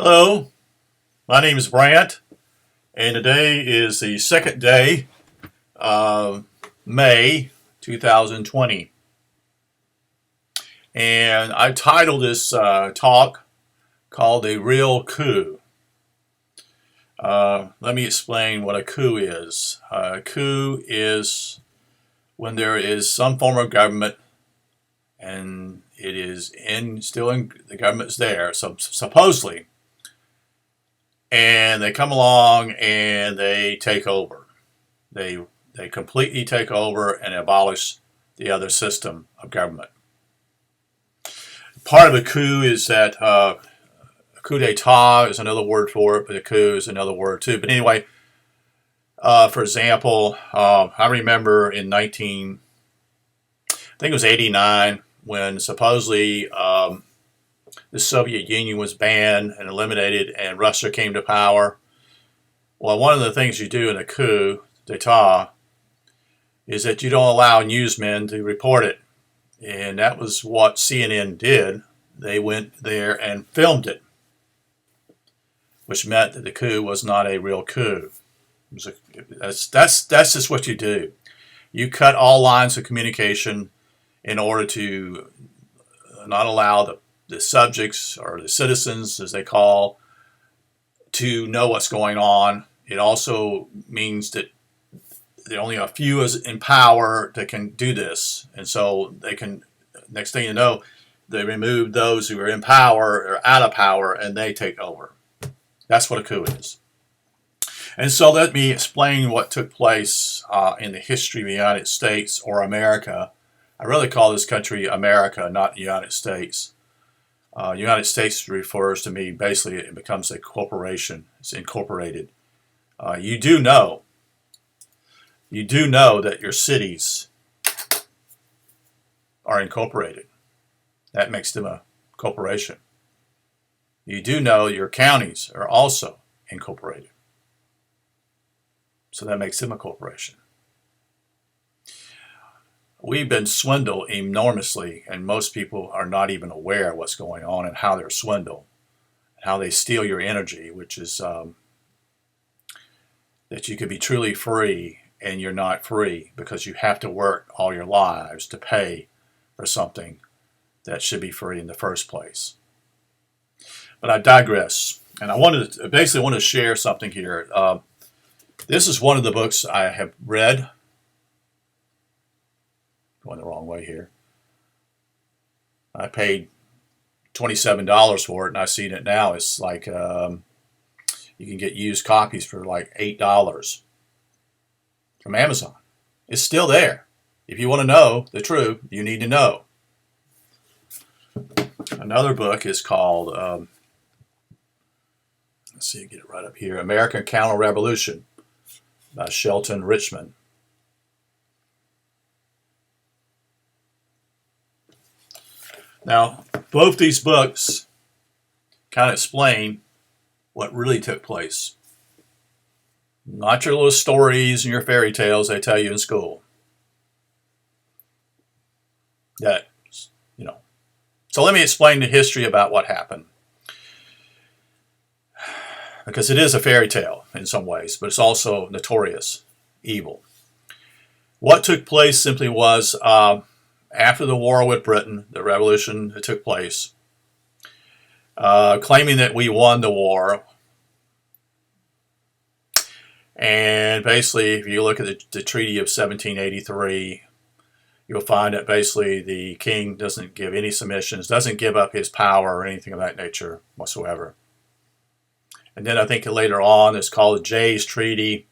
Hello, my name is Brant, and today is the second day of May 2020. And I titled this talk called A Real Coup. Let me explain what a coup is. A coup is when there is some form of government and it is the government's there, so supposedly, and they come along and they take over. They completely take over and abolish the other system of government. Part of a coup is that a coup d'etat is another word for it, but a coup is another word too. But anyway, for example, I remember in I think it was 89, when supposedly the Soviet Union was banned and eliminated and Russia came to power. Well, one of the things you do in a coup d'etat is that you don't allow newsmen to report it. And that was what CNN did. They went there and filmed it, which meant that the coup was not a real coup. That's just what you do. You cut all lines of communication in order to not allow the subjects, or the citizens as they call, to know what's going on. It also means that there are only a few in power that can do this, and so they can, next thing you know, they remove those who are in power or out of power and they take over. That's what a coup is. And so let me explain what took place in the history of the United States, or America. I really call this country America, not the United States. United States refers to me, basically it becomes a corporation. It's incorporated. You do know that your cities are incorporated. That makes them a corporation. You do know your counties are also incorporated. So that makes them a corporation. We've been swindled enormously, and most people are not even aware of what's going on and how they're swindled, how they steal your energy, which is that you could be truly free and you're not free, because you have to work all your lives to pay for something that should be free in the first place. But I digress, and I wanted to share something here. This is one of the books I have read. Going the wrong way here. I paid $27 for it, and I seen it now. It's like you can get used copies for like $8 from Amazon. It's still there. If you want to know the truth, you need to know. Another book is called, let's see, get it right up here, American Counter-Revolution by Shelton Richmond. Now, both these books kind of explain what really took place. Not your little stories and your fairy tales they tell you in school. That, you know. So let me explain the history about what happened. Because it is a fairy tale in some ways, but it's also notorious evil. What took place simply was, after the war with Britain, the revolution that took place, claiming that we won the war. And basically, if you look at the Treaty of 1783, you'll find that basically the king doesn't give any submissions, doesn't give up his power or anything of that nature whatsoever. And then I think later on, it's called the Jay's Treaty.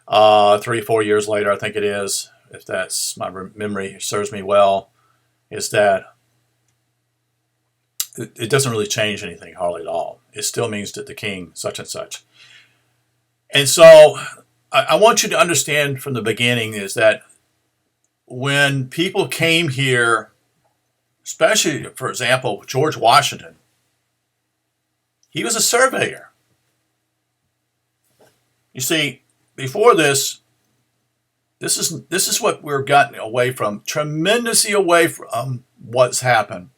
3-4 years later, I think it is, if that's my memory serves me well, is that it doesn't really change anything hardly at all. It still means that the king such and such. And so I want you to understand from the beginning is that when people came here, especially, for example, George Washington, he was a surveyor. You see, before this is what we're gotten away from, tremendously away from what's happened.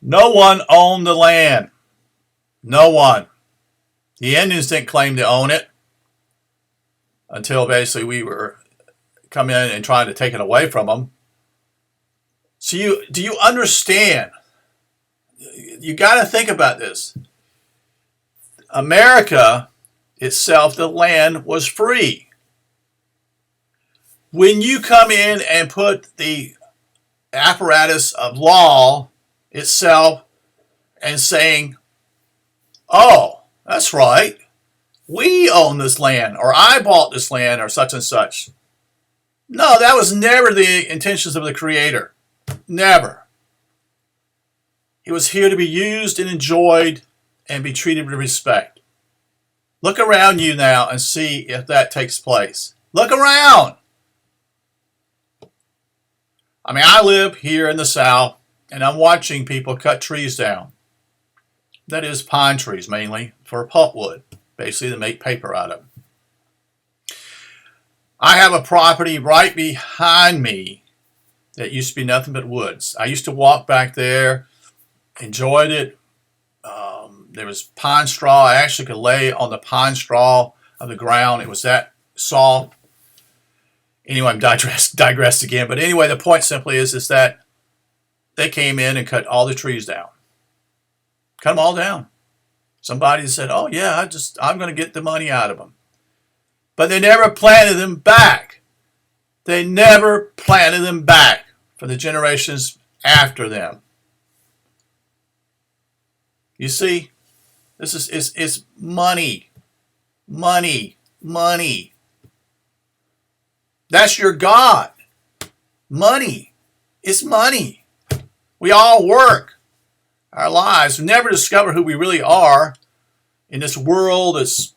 No one owned the land. No one. The Indians didn't claim to own it until basically we were coming in and trying to take it away from them. So do you understand? You got to think about this. America itself, the land was free. When you come in and put the apparatus of law itself and saying, oh, that's right, we own this land, or I bought this land, or such and such. No, that was never the intentions of the Creator. Never. It was here to be used and enjoyed and be treated with respect. Look around you now and see if that takes place. Look around. I mean, I live here in the South, and I'm watching people cut trees down. That is pine trees mainly for pulpwood, basically to make paper out of them. I have a property right behind me that used to be nothing but woods. I used to walk back there, enjoyed it. There was pine straw. I actually could lay on the pine straw of the ground. It was that soft. Anyway, I'm digressed again. But anyway, the point simply is that they came in and cut all the trees down. Cut them all down. Somebody said, oh yeah, I'm going to get the money out of them. But they never planted them back. They never planted them back for the generations after them. You see, this is money. Money. Money. That's your God. Money. It's money. We all work our lives. We never discover who we really are in this world. It's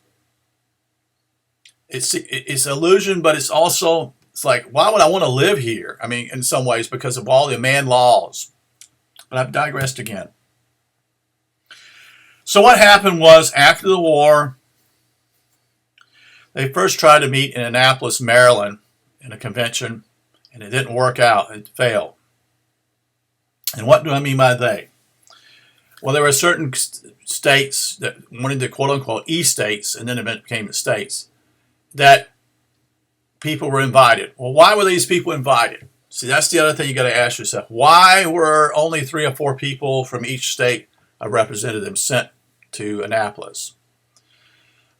illusion, but it's also, it's like, why would I want to live here? I mean, in some ways, because of all the man laws. But I've digressed again. So what happened was, after the war, they first tried to meet in Annapolis, Maryland, in a convention, and it didn't work out. It failed. And what do I mean by they? Well, there were certain states that wanted to quote-unquote E-states, and then it became the states, that people were invited. Well, why were these people invited? See, that's the other thing you got to ask yourself. Why were only 3 or 4 people from each state, a representative, sent to Annapolis?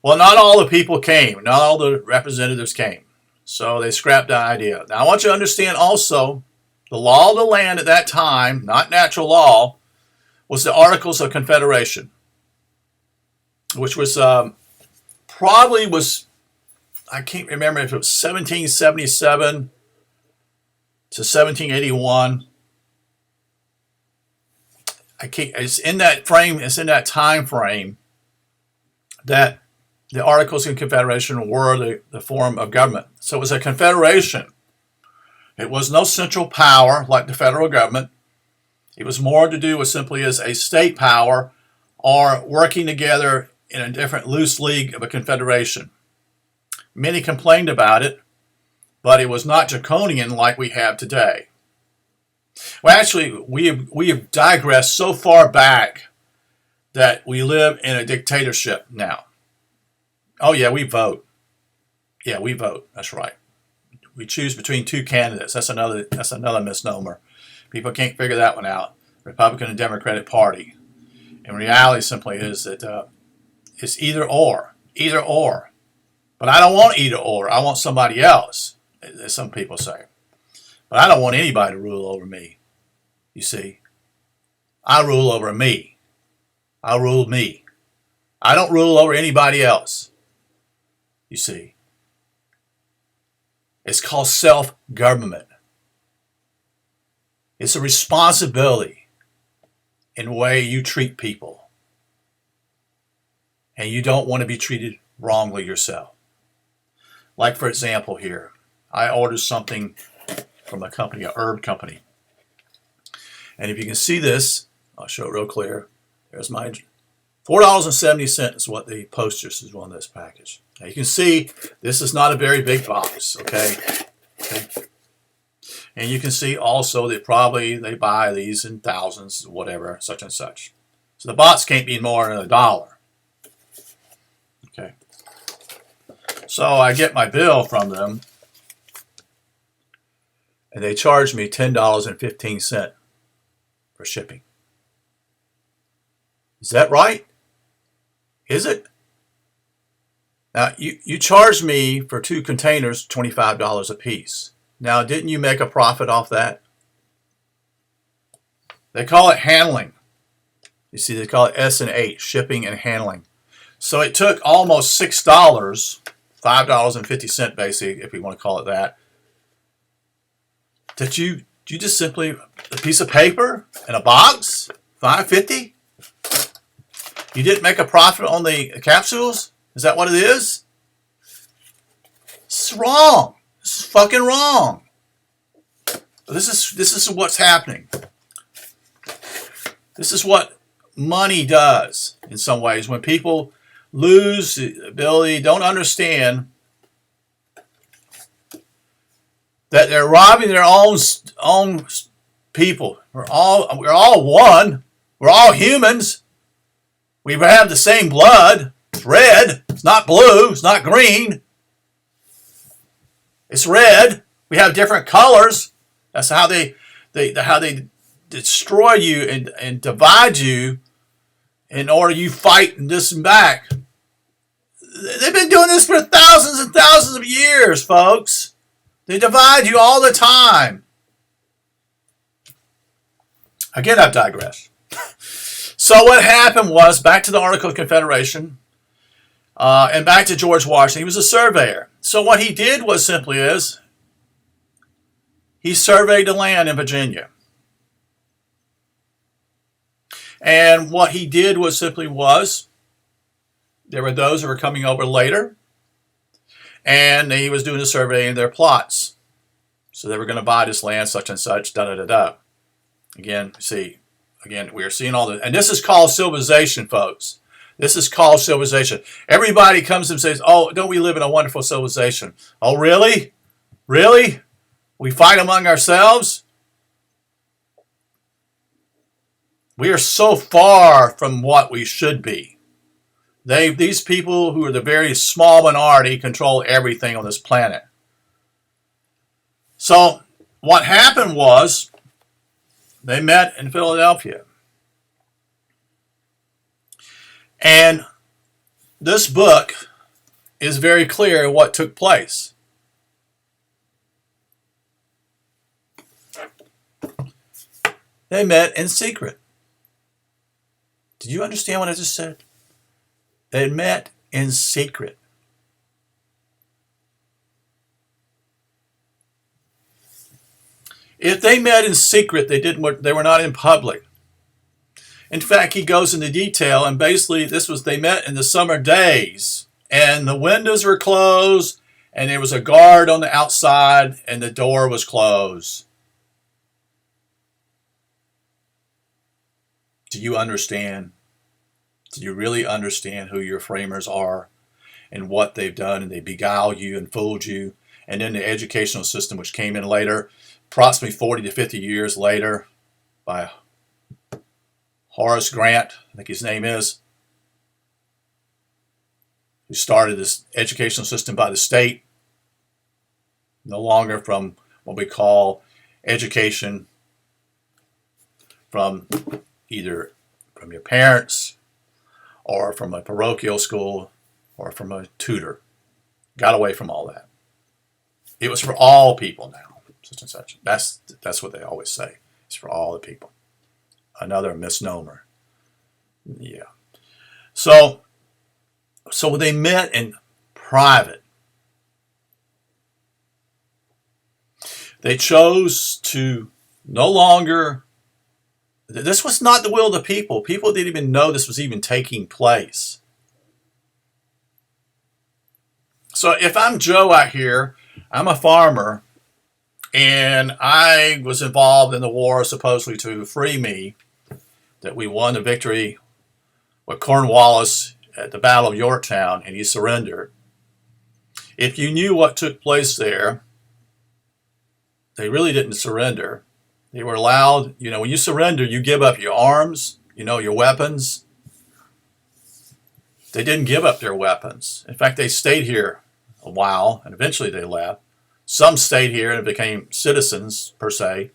Well, not all the people came. Not all the representatives came. So they scrapped the idea. Now, I want you to understand also, the law of the land at that time, not natural law, was the Articles of Confederation, which was probably was, I can't remember if it was 1777 to 1781. It's in that frame, it's in that time frame that the Articles of Confederation were the form of government. So it was a confederation. It was no central power like the federal government. It was more to do with simply as a state power or working together in a different loose league of a confederation. Many complained about it, but it was not draconian like we have today. Well, actually, we have digressed so far back that we live in a dictatorship now. Oh yeah, we vote. Yeah, we vote. That's right. We choose between 2 candidates. That's another misnomer. People can't figure that one out. Republican and Democratic Party. And reality simply is that it's either or. Either or. But I don't want either or. I want somebody else, as some people say. But I don't want anybody to rule over me. You see. I rule over me. I rule me. I don't rule over anybody else. You see. It's called self-government. It's a responsibility in the way you treat people. And you don't want to be treated wrongly yourself. Like, for example, here, I ordered something from a company, a herb company. And if you can see this, I'll show it real clear. There's my $4.70 is what the postage is on this package. Now you can see this is not a very big box, okay? And you can see also that probably they buy these in thousands, whatever, such and such. So the box can't be more than $1. Okay. So I get my bill from them, and they charge me $10.15 for shipping. Is that right? Is it? Now, you charged me for 2 containers $25 a piece. Now, didn't you make a profit off that? They call it handling. You see, they call it S&H, shipping and handling. So it took almost $6, $5.50 basically, if we want to call it that, that you just simply, a piece of paper and a box, $5.50? You didn't make a profit on the capsules? Is that what it is? This is wrong. This is fucking wrong. This is what's happening. This is what money does in some ways. When people lose the ability, don't understand that they're robbing their own people. We're all one. We're all humans. We have the same blood. It's red. It's not blue. It's not green. It's red. We have different colors. That's how they destroy you and divide you in order you fight this and back. They've been doing this for thousands and thousands of years, folks. They divide you all the time. Again, I've digressed. So what happened was, back to the Articles of Confederation, and back to George Washington. He was a surveyor. So what he did was simply is, he surveyed the land in Virginia. And what he did was simply was, there were those who were coming over later, and he was doing the surveying of their plots. So they were going to buy this land, such and such, da-da-da-da. Again, see, we are seeing all this. And this is called civilization, folks. This is called civilization. Everybody comes and says, oh, don't we live in a wonderful civilization? Oh, really? Really? We fight among ourselves? We are so far from what we should be. These people who are the very small minority control everything on this planet. So what happened was they met in Philadelphia. And this book is very clear what took place. They met in secret. Did you understand what I just said? They met in secret. If they met in secret, they were not in public. In fact, he goes into detail, and basically they met in the summer days, and the windows were closed, and there was a guard on the outside, and the door was closed. Do you understand? Do you really understand who your framers are and what they've done? And they beguiled you and fooled you. And then the educational system, which came in later, approximately 40 to 50 years later, by Horace Grant, I think his name is, who started this educational system by the state, no longer from what we call education from either from your parents or from a parochial school or from a tutor. Got away from all that. It was for all people now, such and such. That's what they always say. It's for all the people. Another misnomer. Yeah. So they met in private. They chose to no longer. This was not the will of the people. People didn't even know this was even taking place. So if I'm Joe out here, I'm a farmer, and I was involved in the war supposedly to free me, that we won the victory with Cornwallis at the Battle of Yorktown, and he surrendered. If you knew what took place there, they really didn't surrender. They were allowed, when you surrender, you give up your arms, your weapons. They didn't give up their weapons. In fact, they stayed here a while, and eventually they left. Some stayed here and became citizens, per se,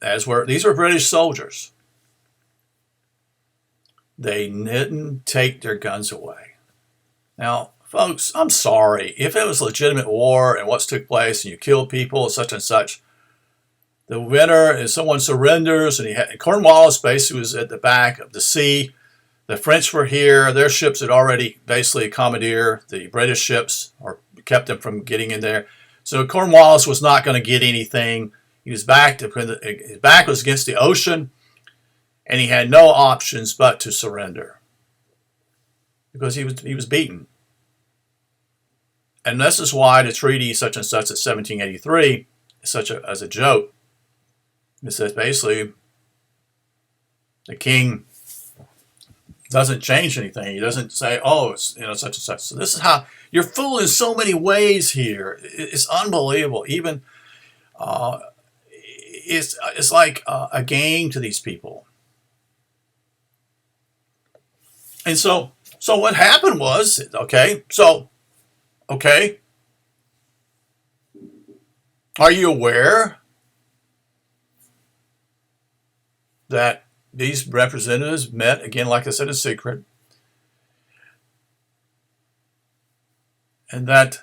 these were British soldiers. They didn't take their guns away. Now, folks, I'm sorry. If it was legitimate war and what took place and you killed people, such and such, the winner is someone surrenders, and Cornwallis basically was at the back of the sea. The French were here. Their ships had already basically commandeered the British ships or kept them from getting in there. So Cornwallis was not going to get anything. His back was against the ocean, and he had no options but to surrender because he was beaten. And this is why the treaty such and such at 1783 is as a joke. It says basically the king doesn't change anything. He doesn't say, oh, it's such and such. So this is how you're fooled in so many ways here. It's unbelievable. Even it's like a game to these people. And so what happened was, are you aware that these representatives met, again, like I said, in secret, and that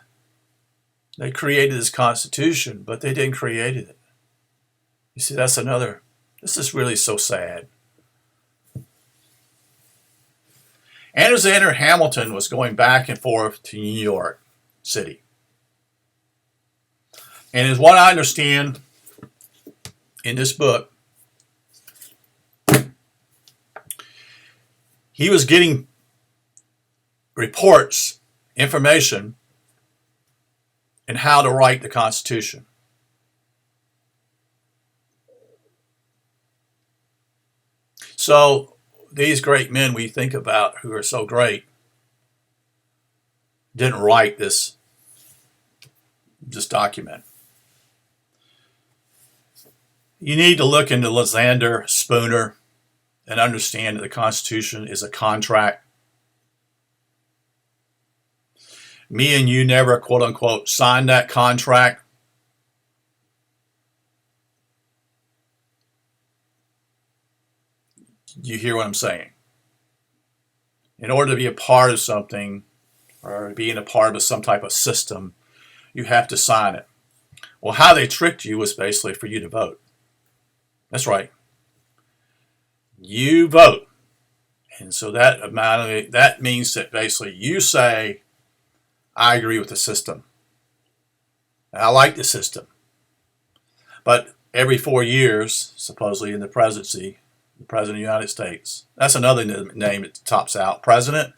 they created this Constitution, but they didn't create it? You see, this is really so sad. Alexander Hamilton was going back and forth to New York City. And as what I understand in this book, he was getting reports, information, and how to write the Constitution. So these great men we think about who are so great didn't write this document. You need to look into Lysander Spooner and understand that the Constitution is a contract. Me and you never, quote unquote, signed that contract. You hear what I'm saying? In order to be a part of something or being a part of some type of system, you have to sign it. Well, how they tricked you was basically for you to vote. That's right. You vote. And so that means that basically you say, I agree with the system. I like the system. But every 4 years, supposedly in the presidency, the President of the United States. That's another name that tops out. President.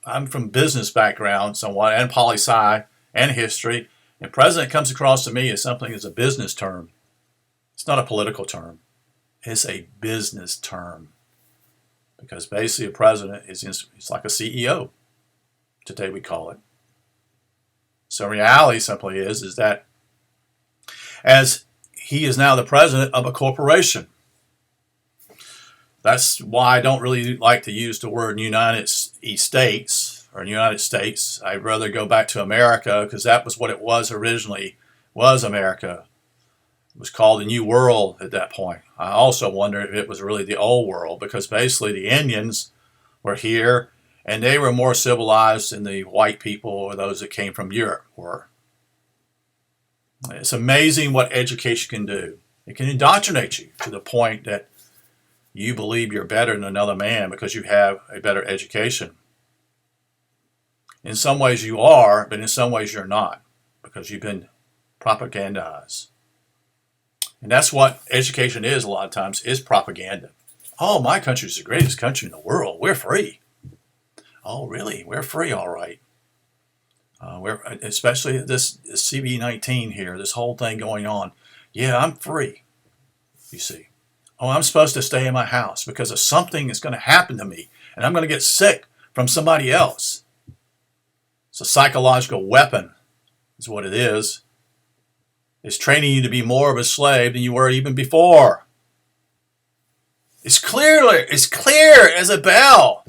I'm from business background somewhat, and poli-sci, and history. And president comes across to me as something as a business term. It's not a political term. It's a business term. Because basically a president it's like a CEO. Today we call it. So reality simply is that as he is now the president of a corporation. That's why I don't really like to use the word United States or United States. I'd rather go back to America because that was what it was originally, was America. It was called the New World at that point. I also wonder if it was really the Old World because basically the Indians were here and they were more civilized than the white people or those that came from Europe were. It's amazing what education can do. It can indoctrinate you to the point that you believe you're better than another man because you have a better education. In some ways you are, but in some ways you're not because you've been propagandized. And that's what education is a lot of times, is propaganda. Oh, my country is the greatest country in the world. We're free. Oh, really? We're free, all right. Especially this CV-19 here, this whole thing going on. Yeah, I'm free, you see. Oh, I'm supposed to stay in my house because if something is going to happen to me and I'm going to get sick from somebody else. It's a psychological weapon is what it is. It's training you to be more of a slave than you were even before. It's clear as a bell.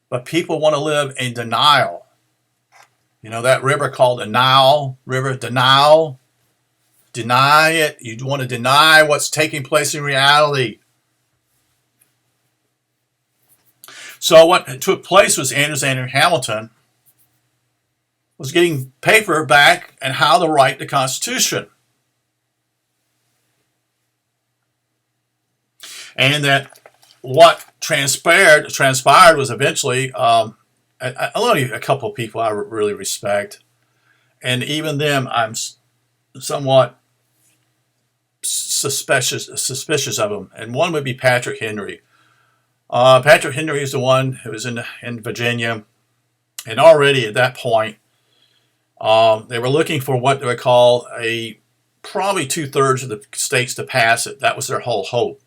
But people want to live in denial. You know that river called the Nile River, denial? Deny it. You want to deny what's taking place in reality. So what took place was Andrew Hamilton was getting paper back and how to write the Constitution. And that what transpired was eventually, only a couple of people I really respect. And even them, I'm somewhat suspicious of them. And one would be Patrick Henry. Patrick Henry is the one who was in Virginia. And already at that point, they were looking for what they would call probably 2/3 of the states to pass it. That was their whole hope.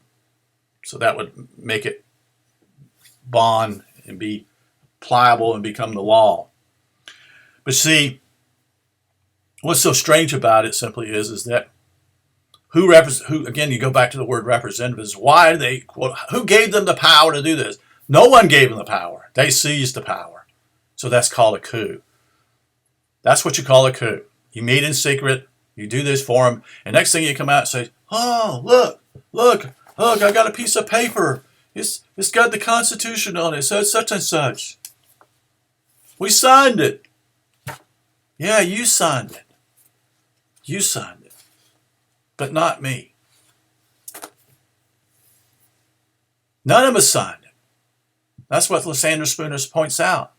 So that would make it bond and be pliable and become the law. But see, what's so strange about it simply is that who again, you go back to the word representatives, who gave them the power to do this? No one gave them the power. They seized the power. So that's called a coup. That's what you call a coup. You meet in secret, you do this for them, and next thing you come out and say, oh, look, I got a piece of paper. It's got the Constitution on it. It says such and such. We signed it. Yeah, you signed it. You signed it. But not me. None of us signed it. That's what Lysander Spooner points out.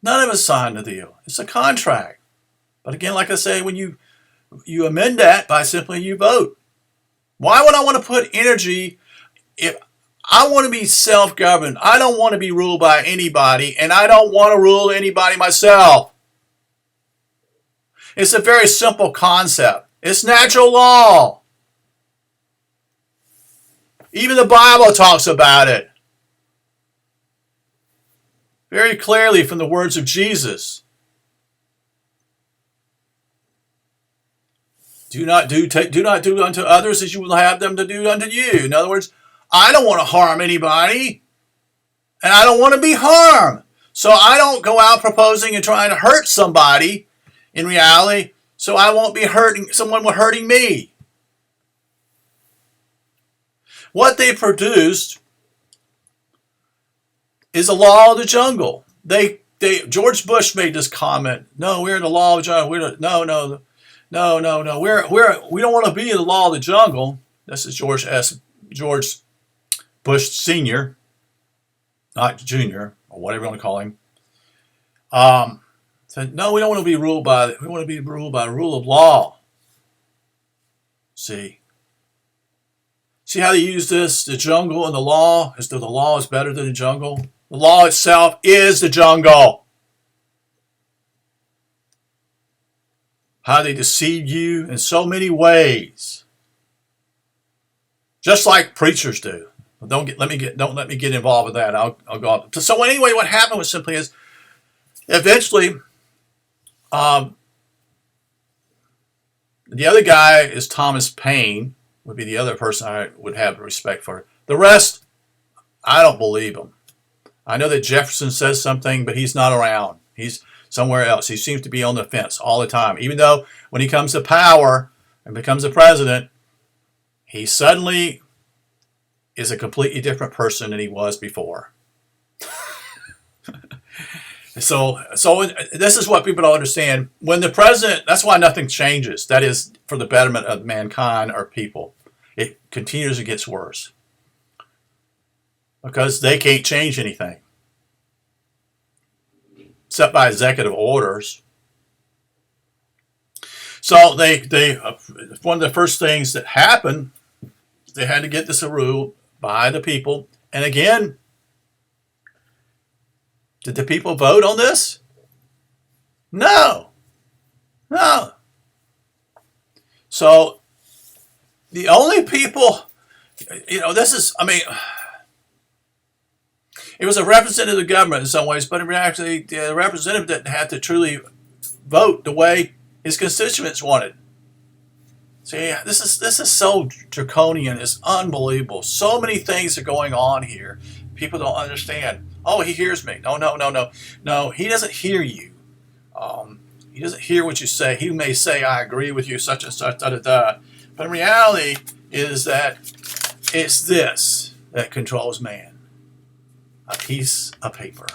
None of us signed the deal. It's a contract. But again, like I say, when you amend that by simply you vote. Why would I want to put energy if I want to be self-governed? I don't want to be ruled by anybody, and I don't want to rule anybody myself. It's a very simple concept. It's natural law. Even the Bible talks about it very clearly from the words of Jesus. Do not do unto others as you will have them to do unto you. In other words, I don't want to harm anybody, and I don't want to be harmed. So I don't go out proposing and trying to hurt somebody in reality, so I won't be hurting me. What they produced is a law of the jungle. George Bush made this comment. No, we're in the law of the jungle. No. We don't want to be in the law of the jungle. This is George Bush Sr., not Jr., or whatever you want to call him. Said, no, we don't want to be ruled by. We want to be ruled by the rule of law. See how they use this? The jungle and the law, as though the law is better than the jungle. The law itself is the jungle. How they deceive you in so many ways, just like preachers do. Don't let me get involved with that. I'll go off. So anyway, what happened was simply is eventually, the other guy is Thomas Paine. Would be the other person I would have respect for. The rest, I don't believe him. I know that Jefferson says something, but he's not around. He's somewhere else. He seems to be on the fence all the time. Even though when he comes to power and becomes a president, he suddenly is a completely different person than he was before. So this is what people don't understand. When the president, that's why nothing changes. That is for the betterment of mankind or people. It continues to get worse. Because they can't change anything. Except by executive orders. So they one of the first things that happened, they had to get this rule by the people. And again, did the people vote on this? No. So the only people, it was a representative government in some ways, but in reality, the representative that had to truly vote the way his constituents wanted. See, this is so draconian. It's unbelievable. So many things are going on here. People don't understand. Oh, he hears me. No, no, no, no. No, he doesn't hear you. He doesn't hear what you say. He may say, I agree with you, such and such, da, da, da. But in reality is that it's this that controls man. A piece of paper.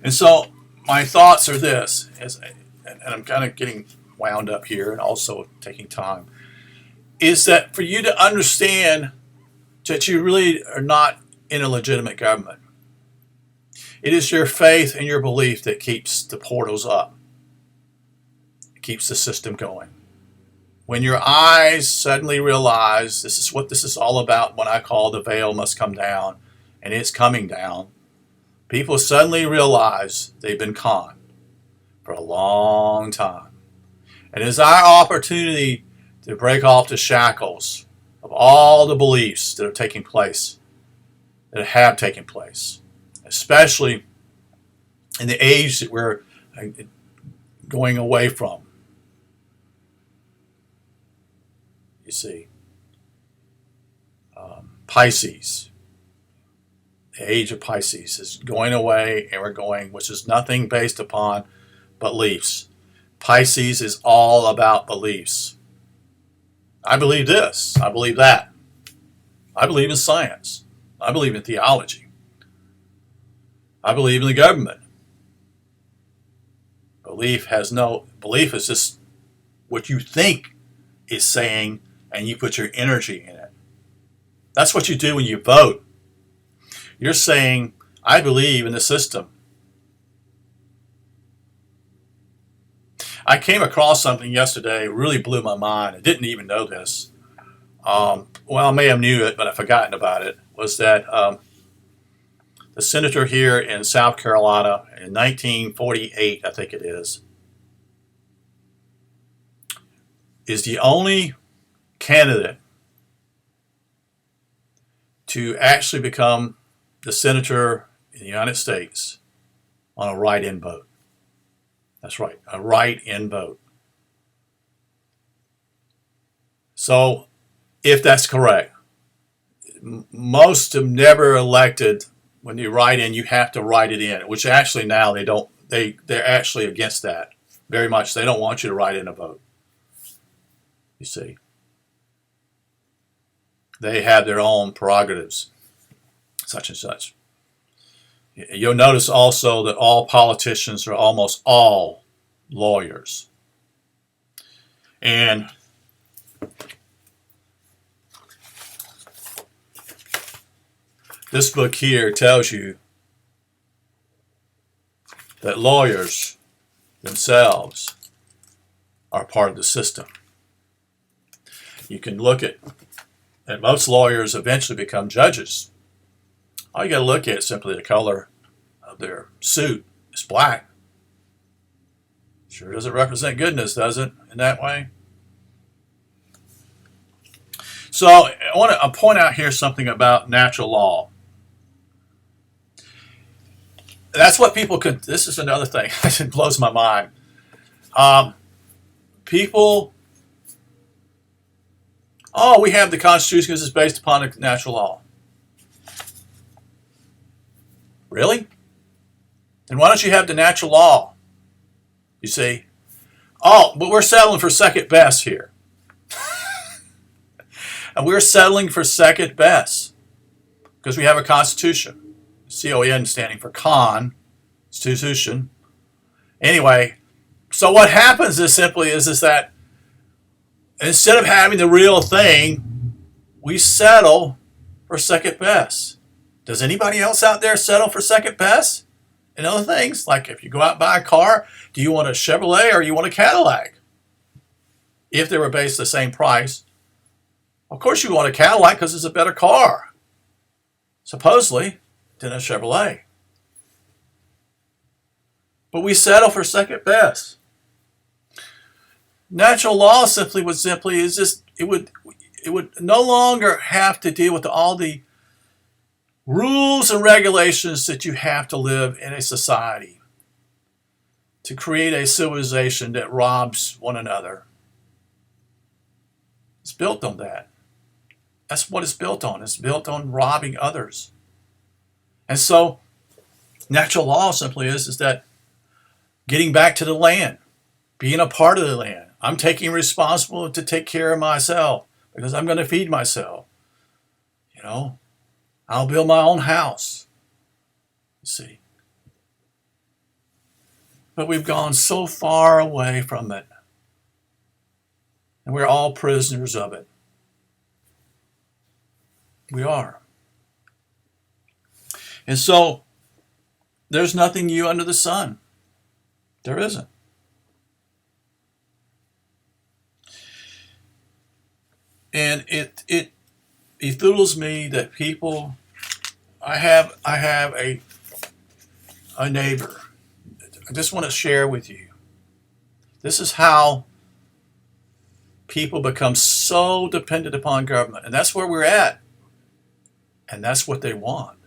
And so my thoughts are this, and I'm kind of getting wound up here and also taking time, is that for you to understand that you really are not in a legitimate government. It is your faith and your belief that keeps the portals up. It keeps the system going. When your eyes suddenly realize this is what this is all about, what I call the veil must come down, and it's coming down, people suddenly realize they've been conned for a long time. And it's our opportunity to break off the shackles of all the beliefs that are taking place, that have taken place, especially in the age that we're going away from. You see, Pisces, the age of Pisces is going away, and we're going, which is nothing based upon beliefs. Pisces is all about beliefs. I believe this. I believe that. I believe in science. I believe in theology. I believe in the government. Belief is just what you think is saying, and you put your energy in it. That's what you do when you vote. You're saying, I believe in the system. I came across something yesterday, really blew my mind. I didn't even know this. Well, I may have knew it, but I've forgotten about it. Was that the senator here in South Carolina in 1948, I think it is the only candidate to actually become the senator in the United States on a write-in vote. That's right, a write-in vote. So, if that's correct, most have never elected. When you write in, you have to write it in, which actually now they don't. They're actually against that very much. They don't want you to write in a vote. You see, they have their own prerogatives, such and such. You'll notice also that all politicians are almost all lawyers. And this book here tells you that lawyers themselves are part of the system. You can look at most lawyers eventually become judges. All you got to look at is simply the color of their suit. It's black. Sure doesn't represent goodness, does it, in that way? So I want to point out here something about natural law. That's what people could, this is another thing, it blows my mind. People, we have the Constitution because it's based upon a natural law. Really? Then why don't you have the natural law? You see? But we're settling for second best here. And we're settling for second best because we have a Constitution. CON standing for Constitution. Anyway, so what happens is simply is that instead of having the real thing, we settle for second best. Does anybody else out there settle for second best? And other things, like if you go out and buy a car, do you want a Chevrolet or you want a Cadillac? If they were based the same price, of course you want a Cadillac because it's a better car, supposedly, than a Chevrolet. But we settle for second best. Natural law it would no longer have to deal with all the rules and regulations that you have to live in a society to create a civilization that robs one another. It's built on that. That's what it's built on. It's built on robbing others. And so natural law simply is that getting back to the land, being a part of the land. I'm taking responsibility to take care of myself because I'm going to feed myself. You know, I'll build my own house. You see. But we've gone so far away from it. And we're all prisoners of it. We are. And so, there's nothing new under the sun. There isn't. And it befuddles me that people. I have a neighbor. I just want to share with you. This is how people become so dependent upon government, and that's where we're at. And that's what they want.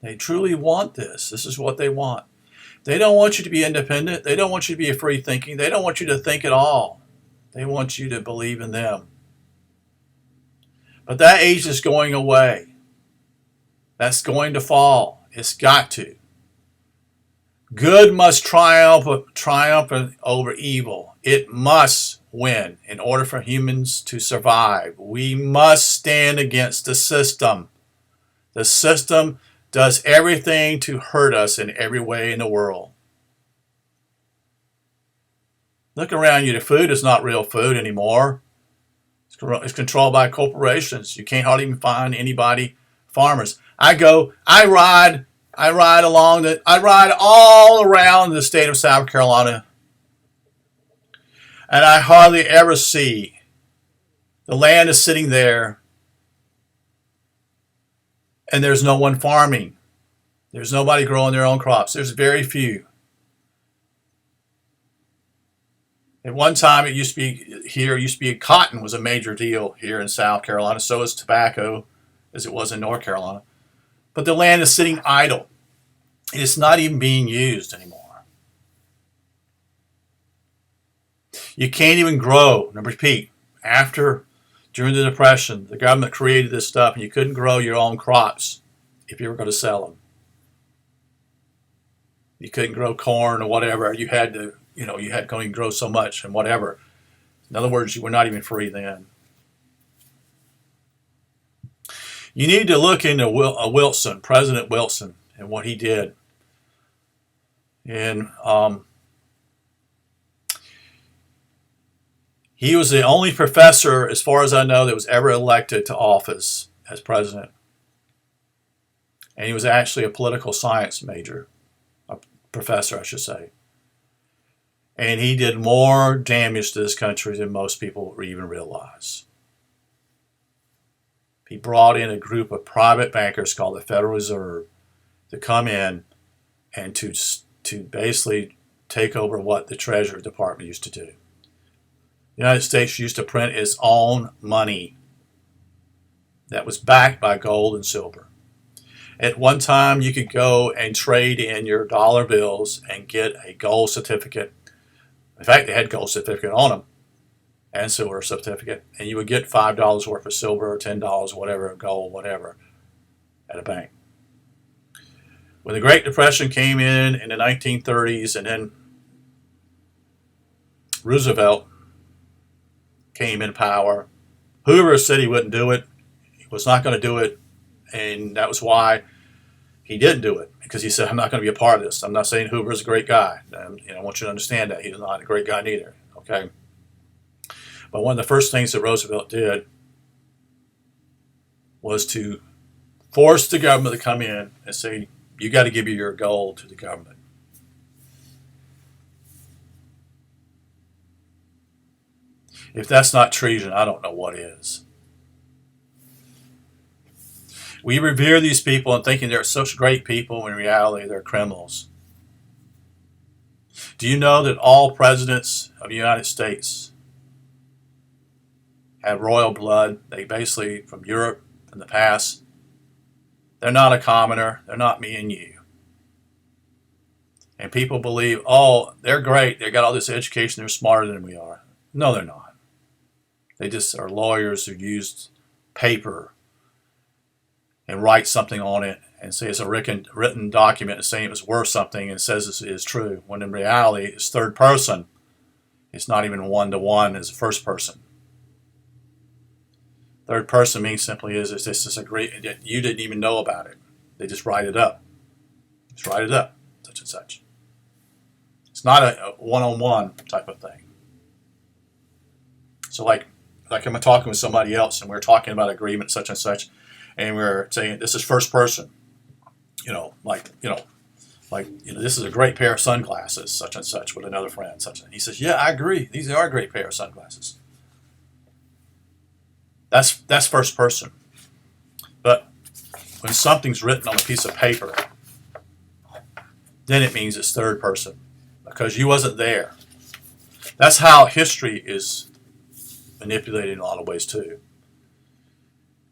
They truly want this. This is what they want. They don't want you to be independent. They don't want you to be a free thinking. They don't want you to think at all. They want you to believe in them. But that age is going away. That's going to fall. It's got to. Good must triumph over evil. It must win in order for humans to survive. We must stand against the system. The system does everything to hurt us in every way in the world. Look around you. The food is not real food anymore. It's controlled by corporations. You can't hardly even find anybody, farmers. I ride all around the state of South Carolina, and I hardly ever see the land is sitting there, and there's no one farming. There's nobody growing their own crops. There's very few. At one time, it used to be cotton was a major deal here in South Carolina. So is tobacco, as it was in North Carolina. But the land is sitting idle. It's not even being used anymore. You can't even grow. And I repeat, during the Depression, the government created this stuff, and you couldn't grow your own crops if you were going to sell them. You couldn't grow corn or whatever. You had to. You had to only grow so much and whatever. In other words, you were not even free then. You need to look into Wilson, President Wilson, and what he did. And he was the only professor, as far as I know, that was ever elected to office as president. And he was actually a political science major, a professor, I should say. And he did more damage to this country than most people even realize. He brought in a group of private bankers called the Federal Reserve to come in and to basically take over what the Treasury Department used to do. The United States used to print its own money that was backed by gold and silver. At one time, you could go and trade in your dollar bills and get a gold certificate. In fact, they had gold certificate on them and silver certificate, and you would get $5 worth of silver or $10, whatever, gold, whatever, at a bank. When the Great Depression came in the 1930s, and then Roosevelt came in power, Hoover said he wouldn't do it. He was not going to do it, and that was why he didn't do it, because he said, I'm not going to be a part of this. I'm not saying Hoover's a great guy. I want you to understand that. He's not a great guy neither. Okay? But one of the first things that Roosevelt did was to force the government to come in and say, you got to give you your gold to the government. If that's not treason, I don't know what is. We revere these people and thinking they're such great people when in reality they're criminals. Do you know that all presidents of the United States have royal blood? They basically, from Europe in the past, They're not a commoner. They're not me and you. And people believe, oh, they're great. They got all this education. They're smarter than we are. No, they're not. They just are lawyers who used paper and write something on it and say it's a written document saying it was worth something and says it is true. When in reality, it's third person. It's not even one-to-one as a first person. Third person means simply is this is a great, you didn't even know about it. They just write it up. Just write it up, such and such. It's not a one-on-one type of thing. So like I'm talking with somebody else and we're talking about agreement such and such, and we're saying this is first person. This is a great pair of sunglasses, such and such, with another friend, such and he says, yeah, I agree. These are a great pair of sunglasses. That's first person. But when something's written on a piece of paper, then it means it's third person because you wasn't there. That's how history is manipulated in a lot of ways too.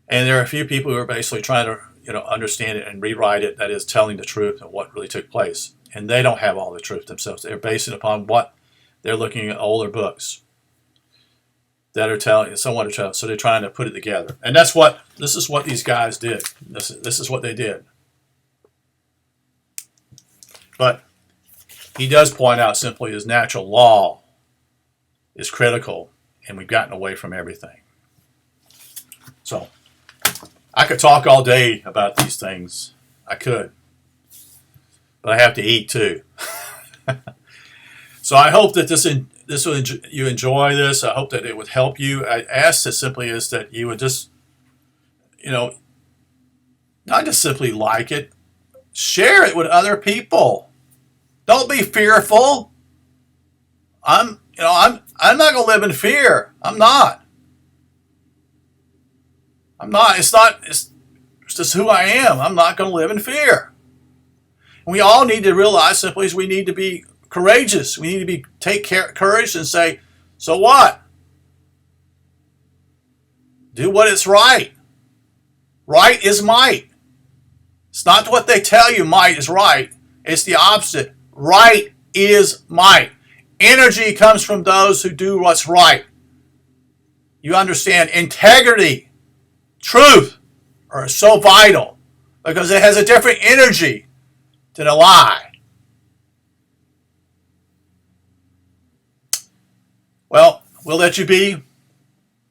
And there are a few people who are basically trying to understand it and rewrite it, that is telling the truth of what really took place. And they don't have all the truth themselves. They're basing it upon what they're looking at older books that are telling somewhat of truth. So they're trying to put it together. And this is what these guys did. This is what they did. But he does point out simply his natural law is critical, and we've gotten away from everything. So I could talk all day about these things. I could. But I have to eat too. So I hope that you enjoy this. I hope that it would help you. I ask that simply is that you would just, not just simply like it, share it with other people. Don't be fearful. I'm not going to live in fear. I'm not. It's just who I am. I'm not going to live in fear. And we all need to realize simply is we need to be courageous. We need to take courage and say, so what? Do what is right. Right is might. It's not what they tell you might is right. It's the opposite. Right is might. Energy comes from those who do what's right. You understand, integrity, truth are so vital because it has a different energy than a lie. Well, we'll let you be.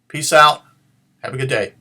Peace out. Have a good day.